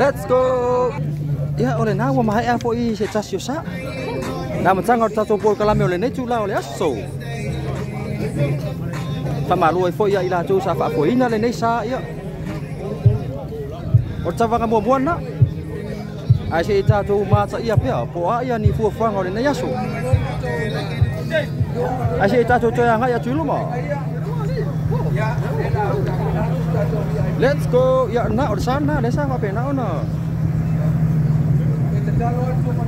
Let's go. Ya oleh na wa mai afo I se tasio sa. Na matanga tato por kalame ole nei tu la ole aso. Pa malu e foi ila tu sa fa foi na le nei sa ya. O tava ka mo buana. Ai se tato mata ia pe po a ia ni fu fanga ole nei aso. Ai se tato to ya nga ya tu lo mo. Let's go. Ya na or sana desa apa pena ona.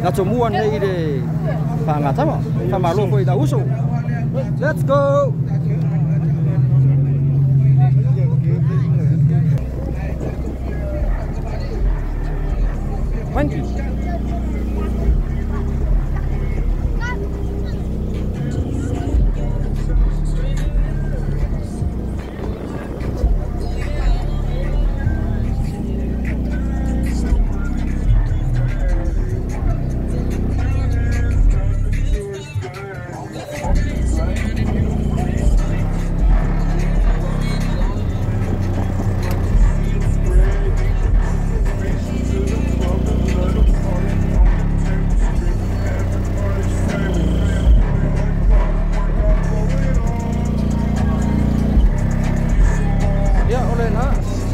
Na semua nei de pangata mo. Sama lo foi da uso. Let's go. Thank you.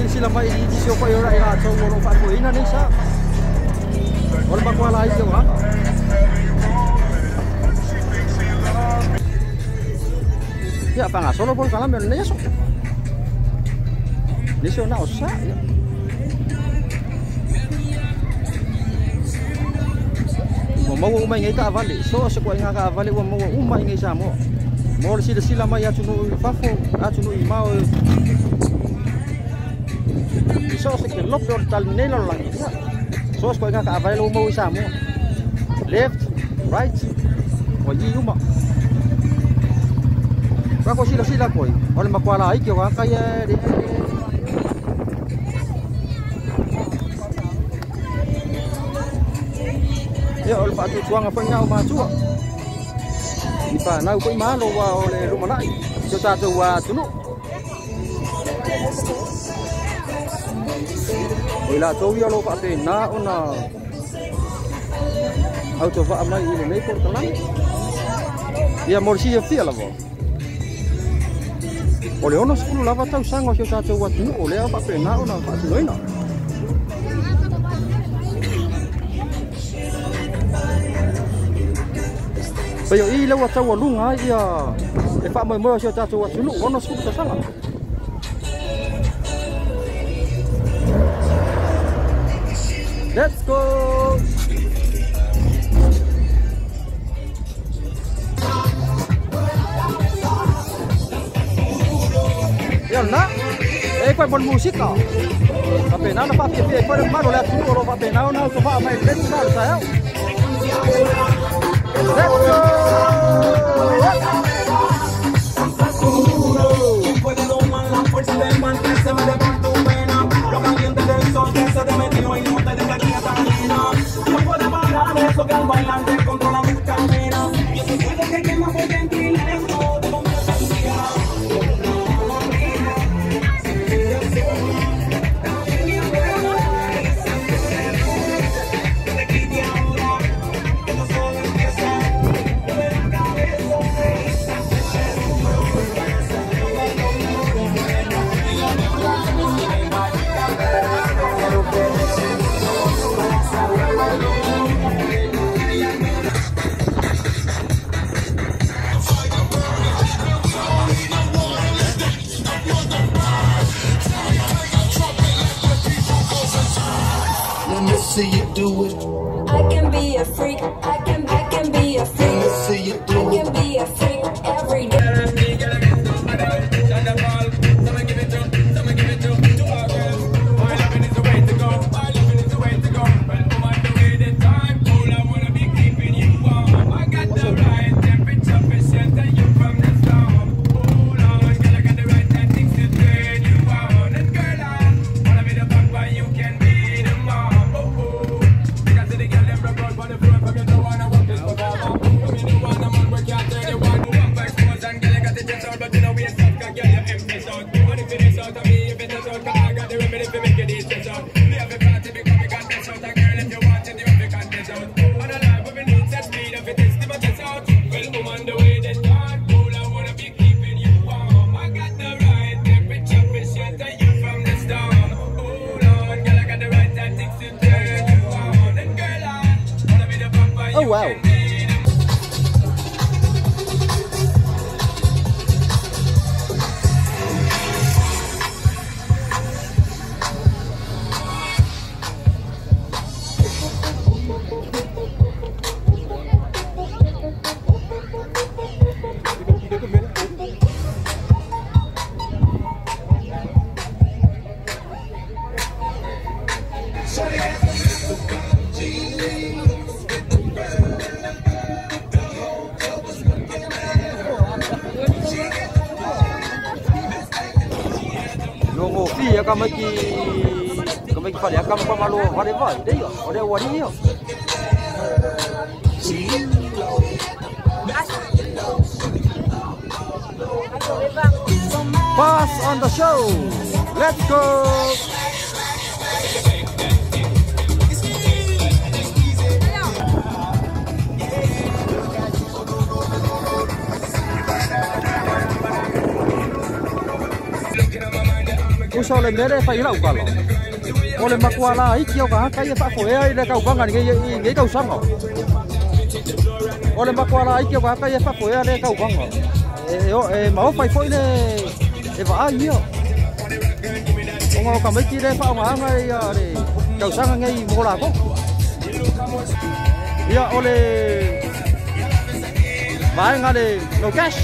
Sila mai di sio pa ora ira so mo fa ko ina ni sa. Ol ba ko ala io ha. Ya pa nga solo por kalam ni so. Ni so na osa. Mo mo mai ngai ka vale. So so ko nga ka vale mo mai ngai sa mo. Mo sila mai atu no fafo atu no mau. So se que lo peor tal nelo lang ya. So ko nga ka availo mo isa mo. Left, right. O yi uma. Ka ko sila ko. Ole makwala ai ke wa ka ya de. Ya ol pa tu tuang apa ngau ma tu. Ipa nau ko imalo wa ole rumalai. So ta tu wa tunu. Ila tu ya lo pa pe na ona. Auto va mai ile nei por talang. Ya morsi ya fia la vo. Ole ono skulu lava tau sango so ta tu wa tunu ole pa pe na ona pa tu ina. Bây giờ y lâu tao luôn á, giờ để phạm mời mơ cho ta cho chú lũ nó xuống sao lắm. Let's go. Ya na, quay một music nào. Và bên nào nó phát hiện về quay được mắt rồi là chú lũ và bên nào nó cho phạm mày lên sao được sao? Let's go. See you do it. I can be a freak. I can be a freak. Let's see you do it. I can be a freak every day. Oh wow. Logo fia kama ki fale kama kwa malo vale vai dei ode wani yo. Pass on the show. Let's go. Usau le mere fai lau kalo. Ole makuala iki o ka kai fa foi ai le kau kanga ngai kau sango. Ole makuala iki o ka kai fa foi ai le kau kanga. E mau fai foi le e va ai yo. Ongo ka mai ki le fa nga ngai le kau sanga ngai mo la ko. Ya ole vai ngale no cash.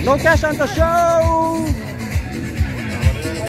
No cash on the show.